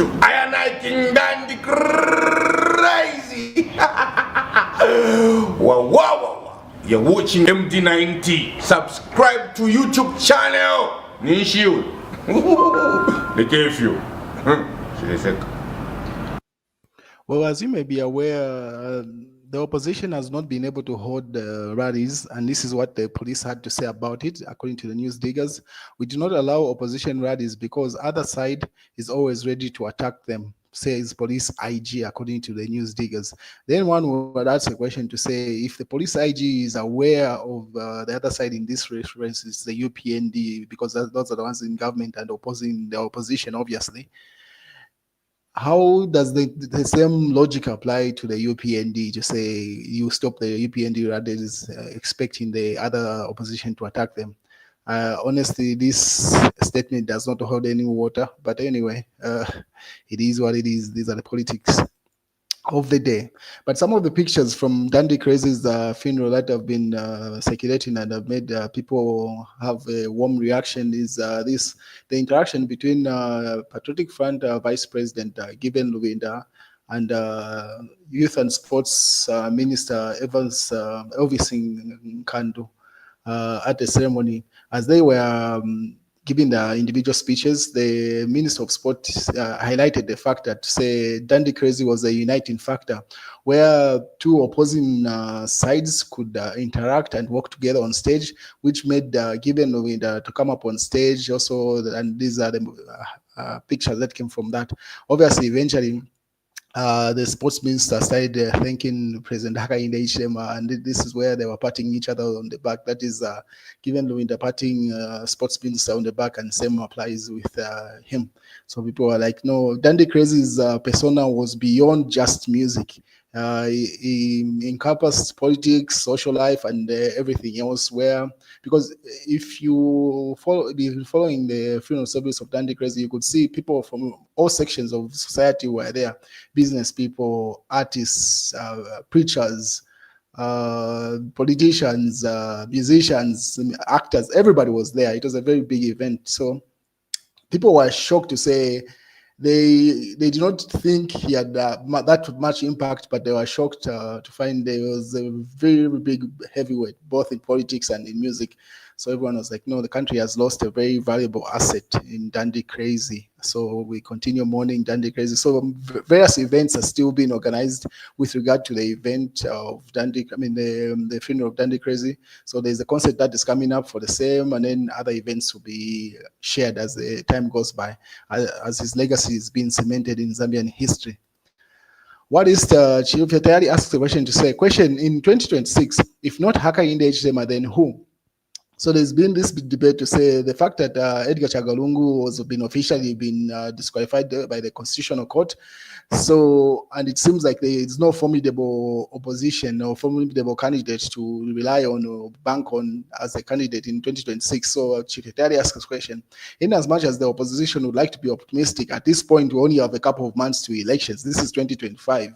to Iron King Dandy Crazy. Wow. You're watching MD90. Subscribe to YouTube channel. Nishiu. They gave you. Well, as you may be aware, the opposition has not been able to hold rallies, and this is what the police had to say about it, according to the news diggers. We do not allow opposition rallies because other side is always ready to attack them, says police IG, according to the news diggers. Then one would ask a question to say, if the police IG is aware of the other side in this reference, is the UPND, because those are the ones in government and opposing the opposition, obviously. How does the same logic apply to the UPND to say you stop the UPND rallies expecting the other opposition to attack them? Honestly, this statement does not hold any water, but anyway, it is what it is. These are the politics of the day. But some of the pictures from Dandy Crazy's funeral that have been circulating and have made people have a warm reaction is the interaction between Patriotic Front Vice President Given Luwinda and Youth and Sports Minister Elvis Nkandu at the ceremony. As they were giving the individual speeches, the Minister of Sport highlighted the fact that, say, Dandy Crazy was a uniting factor where two opposing sides could interact and work together on stage, which made Given to come up on stage also, and these are the pictures that came from that. Obviously, eventually, the sports minister started thanking President Hakainde Hichilema, and this is where they were patting each other on the back. That is Given Luwinda patting sports minister on the back, and same applies with him. So people were like, no, Dandy Crazy's persona was beyond just music. He encompassed politics, social life, and everything else. Because if you following the funeral service of Dandy Crazy, you could see people from all sections of society were there: business people, artists, preachers, politicians, musicians, actors. Everybody was there. It was a very big event. So people were shocked to say they did not think he had that much impact, but they were shocked to find there was a very big heavyweight, both in politics and in music. So everyone was like, no, the country has lost a very valuable asset in Dandy Crazy. So we continue mourning Dandy Crazy. So various events are still being organized with regard to the event of the funeral of Dandy Crazy. So there's a concert that is coming up for the same, and then other events will be shared as the time goes by, as his legacy is being cemented in Zambian history. What is the Chief Petauke asks the question to say, question in 2026, if not Hakainde Hichilema, then who? So there's been this big debate to say the fact that Edgar Lungu was officially disqualified by the Constitutional Court. So, and it seems like there is no formidable opposition or formidable candidate to rely on or bank on as a candidate in 2026. So Chief Petauke asks this question: in as much as the opposition would like to be optimistic, at this point we only have a couple of months to elections. This is 2025.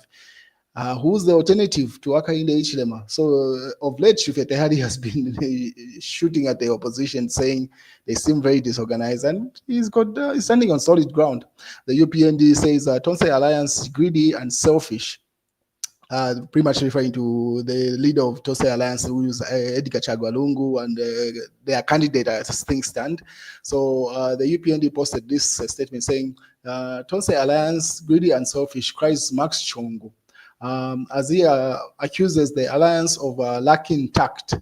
Who's the alternative to Hakainde Hichilema? So of late, Chief Petauke has been shooting at the opposition, saying they seem very disorganized, and he's standing on solid ground. The UPND says Tonse Alliance greedy and selfish. Pretty much referring to the leader of Tonse Alliance, who is Edgar Chagwa Lungu, and their candidate as things stand. So the UPND posted this statement saying, Tonse Alliance greedy and selfish, cries Max Chongo. As he accuses the alliance of lacking tact.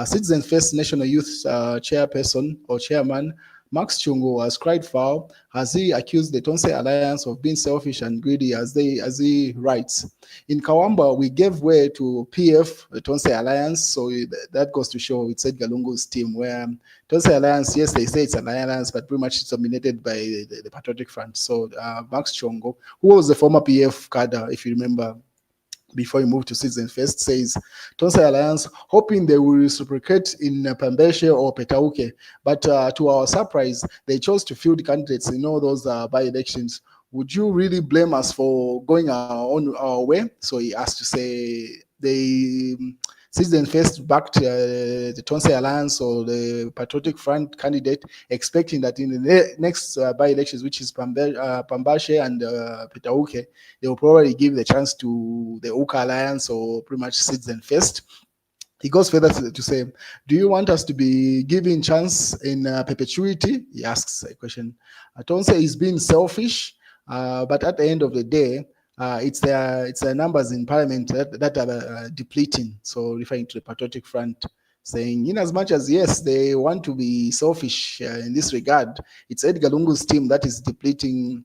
Citizen First National Youth chairperson or chairman Max Chungo has cried foul as he accused the Tonse Alliance of being selfish and greedy, as he writes. In Kawamba, we gave way to PF, the Tonse Alliance, so that goes to show it's Edgar Lungu's team, where Tonse Alliance, yes, they say it's an alliance, but pretty much it's dominated by the Patriotic Front. So Max Chongo, who was the former PF cadre, if you remember, before he moved to Citizen First, says Tonse Alliance hoping they will reciprocate in Pambeshe or Petauke, but to our surprise, they chose to field candidates in all those by-elections. Would you really blame us for going our way? So he asked to say Citizen First backed the Tonse Alliance or the Patriotic Front candidate, expecting that in the next by-elections, which is Pambashe and Petauke, they will probably give the chance to the Uka Alliance or pretty much Citizen First. He goes further to say, do you want us to be giving chance in perpetuity? He asks a question. Tonse is being selfish, but at the end of the day, it's their numbers in parliament that are depleting. So referring to the Patriotic Front, saying in as much as yes, they want to be selfish in this regard, it's Edgar Lungu's team that is depleting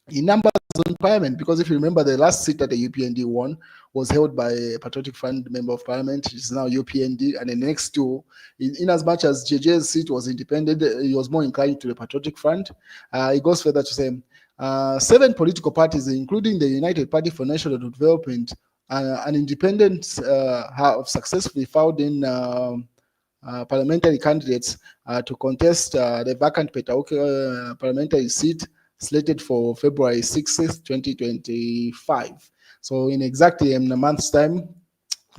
in numbers on parliament, because if you remember, the last seat that the UPND won was held by a Patriotic Front member of parliament, which is now UPND, and the next two, in as much as JJ's seat was independent, he was more inclined to the Patriotic Front. It goes further to say 7 political parties, including the United Party for National Development, and independents have successfully filed in parliamentary candidates to contest the vacant Petauke parliamentary seat slated for February 6th, 2025. So in exactly a month's time,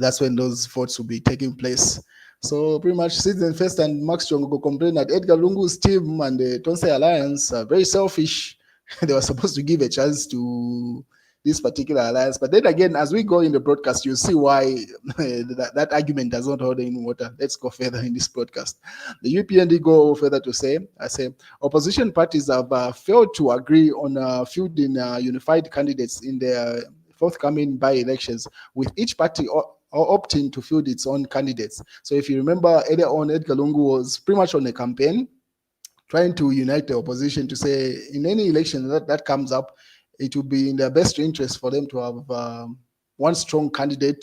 that's when those votes will be taking place. So pretty much Citizen First and Max Chongo complain that Edgar Lungu's team and the Tonse Alliance are very selfish. They were supposed to give a chance to this particular alliance. But then again, as we go in the broadcast, you'll see why that argument does not hold any water. Let's go further in this broadcast. The UPND go further to say, opposition parties have failed to agree on fielding unified candidates in their forthcoming by-elections, with each party opting to field its own candidates. So if you remember, earlier on, Edgar Lungu was pretty much on a campaign trying to unite the opposition to say in any election that comes up, it would be in their best interest for them to have one strong candidate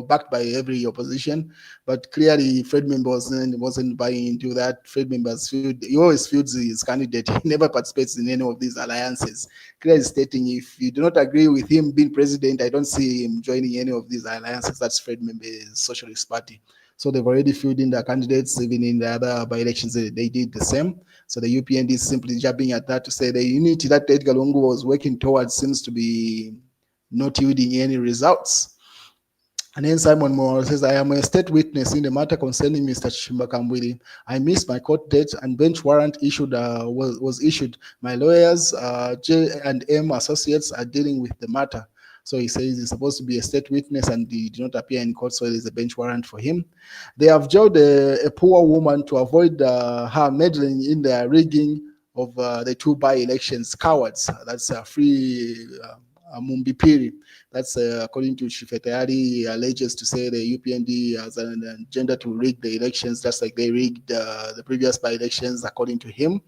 backed by every opposition. But clearly, Fred Member wasn't buying into that. Fred Member's he always fields his candidate. He never participates in any of these alliances. Clearly stating, if you do not agree with him being president, I don't see him joining any of these alliances. That's Fred Member's Socialist Party. So they've already filled in their candidates. Even in the other by-elections, they did the same. So the UPND is simply jumping at that to say the unity that Edgar Lungu was working towards seems to be not yielding any results. And then Simon Moore says, I am a state witness in the matter concerning Mr. Chimbakambwili. I missed my court date and bench warrant issued was issued. My lawyers, J&M Associates, are dealing with the matter. So he says he's supposed to be a state witness and he did not appear in court, so there's a bench warrant for him. They have jailed a poor woman to avoid her meddling in the rigging of the 2 by-elections. Cowards. That's free Mumbi Phiri. That's according to Shifetayari, alleges to say the UPND has an agenda to rig the elections, just like they rigged the previous by-elections, according to him,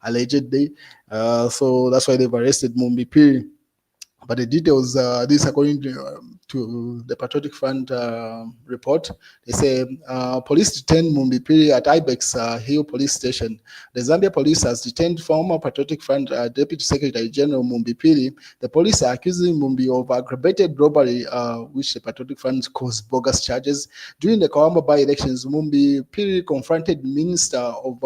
allegedly. So that's why they've arrested Mumbi Phiri. But the details, this according to the Patriotic Front report, they say police detained Mumbi Phiri at Ibex Hill Police Station. The Zambia police has detained former Patriotic Front Deputy Secretary General Mumbi Phiri. The police are accusing Mumbi of aggravated robbery, which the Patriotic Front calls bogus charges. During the Kawamba by-elections, Mumbi Phiri confronted Minister of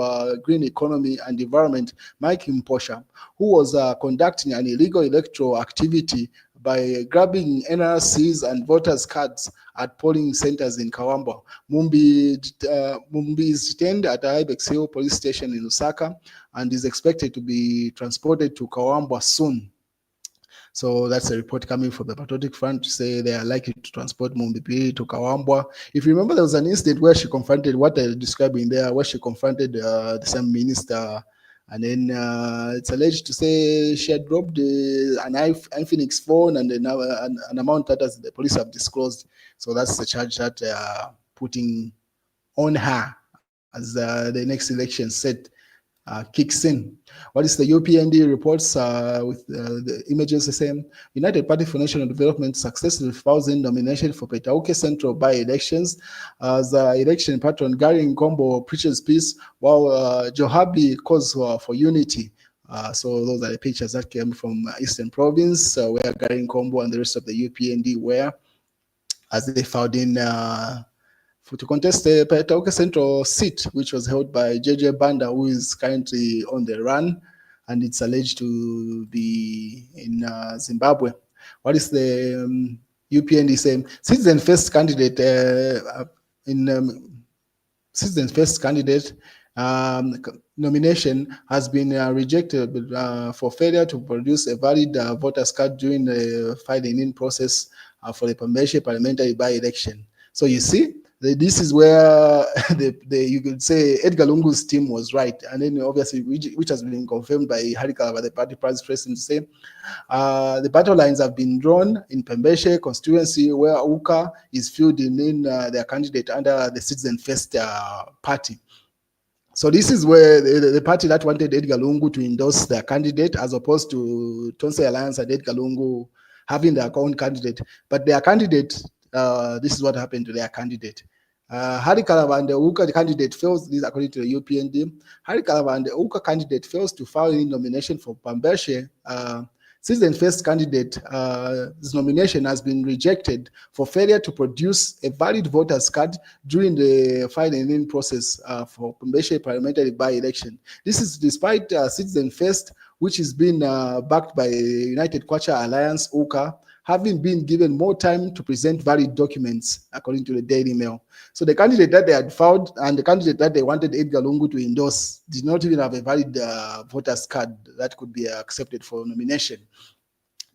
Green Economy and Environment, Mike Mposha, who was conducting an illegal electoral activity by grabbing NRCs and voters' cards at polling centers in Kawamba. Mumbi is detained at the Ibex Hill Police Station in Lusaka and is expected to be transported to Kawamba soon. So that's a report coming from the Patriotic Front to say they are likely to transport Mumbi Phiri to Kawamba. If you remember, there was an incident where she confronted what they're describing there, where she confronted the same minister. And then it's alleged to say she had robbed an Infinix phone and an amount that the police have disclosed. So that's the charge that they are putting on her as the next election set kicks in. What is the UPND reports with the images the same? United Party for National Development successfully files in nomination for Petauke Central by-elections as election patron Gary Nkombo preaches peace, while Johabi calls for unity. So those are the pictures that came from Eastern Province, where Gary Nkombo and the rest of the UPND were, as they filed in to contest the Petauke Central seat, which was held by JJ Banda, who is currently on the run, and it's alleged to be in Zimbabwe. What is the UPND same citizen first candidate citizen first candidate nomination has been rejected for failure to produce a valid voters card during the filing in process for the Pambeshe parliamentary by-election. So you see, this is where you could say Edgar Lungu's team was right, and then obviously which has been confirmed by Hari Kalaba, the party president, to say the battle lines have been drawn in Pembeshe constituency, where UKA is fielding in their candidate under the Citizen First party. So this is where the party that wanted Edgar Lungu to endorse their candidate, as opposed to Tonse Alliance and Edgar Lungu having their own candidate. But their candidate, this is what happened to their candidate. Hari Kalaba and the UKA candidate fails, this according to the UPND. Hari Kalaba and the UKA candidate fails to file in nomination for Pambeshe. Citizen First candidate, his nomination has been rejected for failure to produce a valid voter's card during the filing-in process for Pambeshe parliamentary by-election. This is despite Citizen First, which is being backed by United Kwacha Alliance, UKA, having been given more time to present valid documents, according to the Daily Mail. So the candidate that they had found and the candidate that they wanted Edgar Lungu to endorse did not even have a valid voter's card that could be accepted for nomination.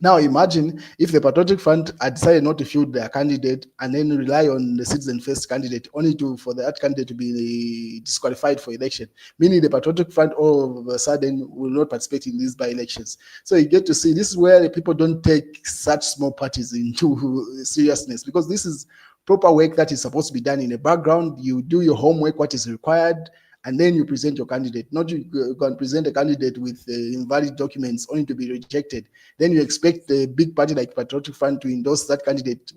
Now imagine if the Patriotic Front had decided not to field their candidate and then rely on the Citizen First candidate, only for that candidate to be disqualified for election, meaning the Patriotic Front all of a sudden will not participate in these by-elections. So you get to see, this is where the people don't take such small parties into seriousness, because this is proper work that is supposed to be done in the background. You do your homework, what is required, and then you present your candidate. Not you can present a candidate with invalid documents only to be rejected. Then you expect the big party like Patriotic Front to endorse that candidate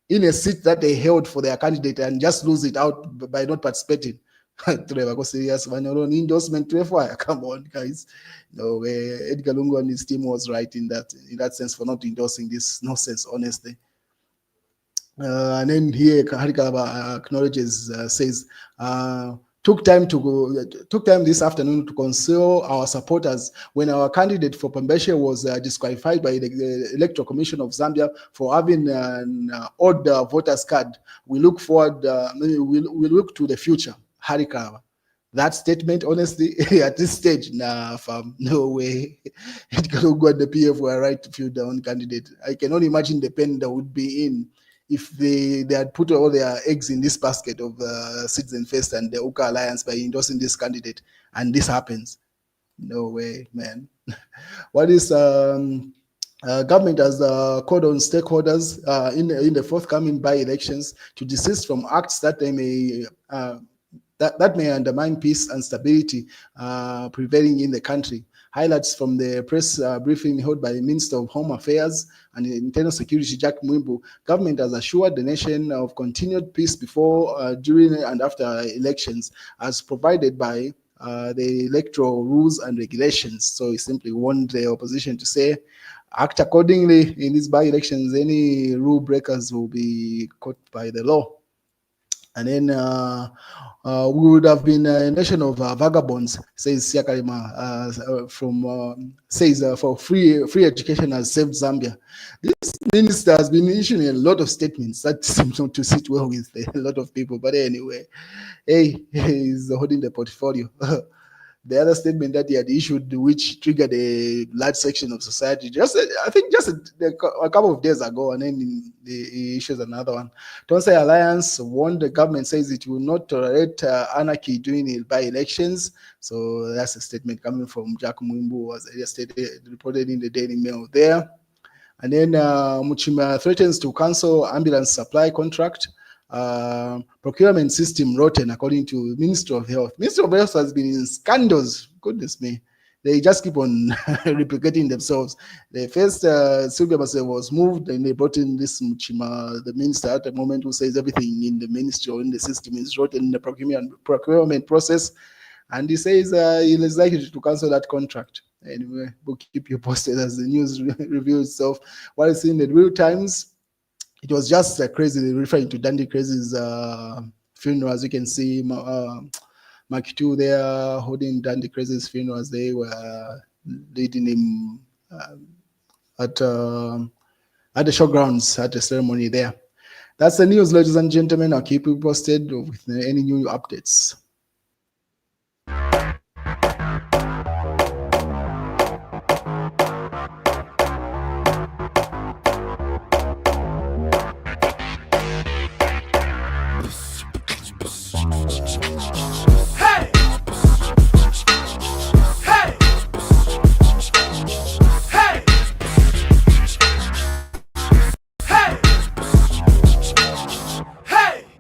in a seat that they held for their candidate and just lose it out by not participating. Serious endorsement. Come on, guys. No, Edgar Lungu and his team was right in that sense for not endorsing this nonsense, honestly. And then here Hari Kalaba acknowledges, says, took time this afternoon to console our supporters when our candidate for Pambeshe was disqualified by the Electoral Commission of Zambia for having an odd voters card. We look forward, we look to the future. Hari Kalaba. That statement, honestly, at this stage, nah, fam, no way. It can go the PF were right to field their own candidate. I cannot imagine the pen that would be in if they had put all their eggs in this basket of Citizen First and the UKA Alliance by endorsing this candidate, and this happens. No way, man. What is government has called on stakeholders in the forthcoming by-elections to desist from acts that they may that may undermine peace and stability prevailing in the country. Highlights from the press briefing held by the Minister of Home Affairs and Internal Security, Jack Mwimbu. Government has assured the nation of continued peace before, during, and after elections, as provided by the electoral rules and regulations. So he simply warned the opposition to say, act accordingly in these by-elections. Any rule breakers will be caught by the law. And then we would have been a nation of vagabonds, says Siakalima, says for free education has saved Zambia. This minister has been issuing a lot of statements that seem not to sit well with a lot of people. But anyway, hey, he's holding the portfolio. The other statement that he had issued, which triggered a large section of society, I think just a couple of days ago, and then he issues another one. Tonse Alliance warned the government, says it will not tolerate anarchy during the by-elections. So that's a statement coming from Jack Mwimbu, as reported in the Daily Mail there. And then Muchima threatens to cancel ambulance supply contract. Procurement system rotten, according to Ministry of Health. Ministry of Health has been in scandals. Goodness me. They just keep on replicating themselves. The first Sylvia Masel was moved, and they brought in this Muchima, the minister at the moment, who says everything in the ministry or in the system is rotten in the procurement process. And he says he is likely to cancel that contract. Anyway, we'll keep you posted as the news reveals itself. What is in the real times, it was just crazy, referring to Dandy Crazy's funeral. As you can see, Makitu there holding Dandy Crazy's funeral as they were leading him at at the showgrounds at the ceremony there. That's the news, ladies and gentlemen. I'll keep you posted with any new updates.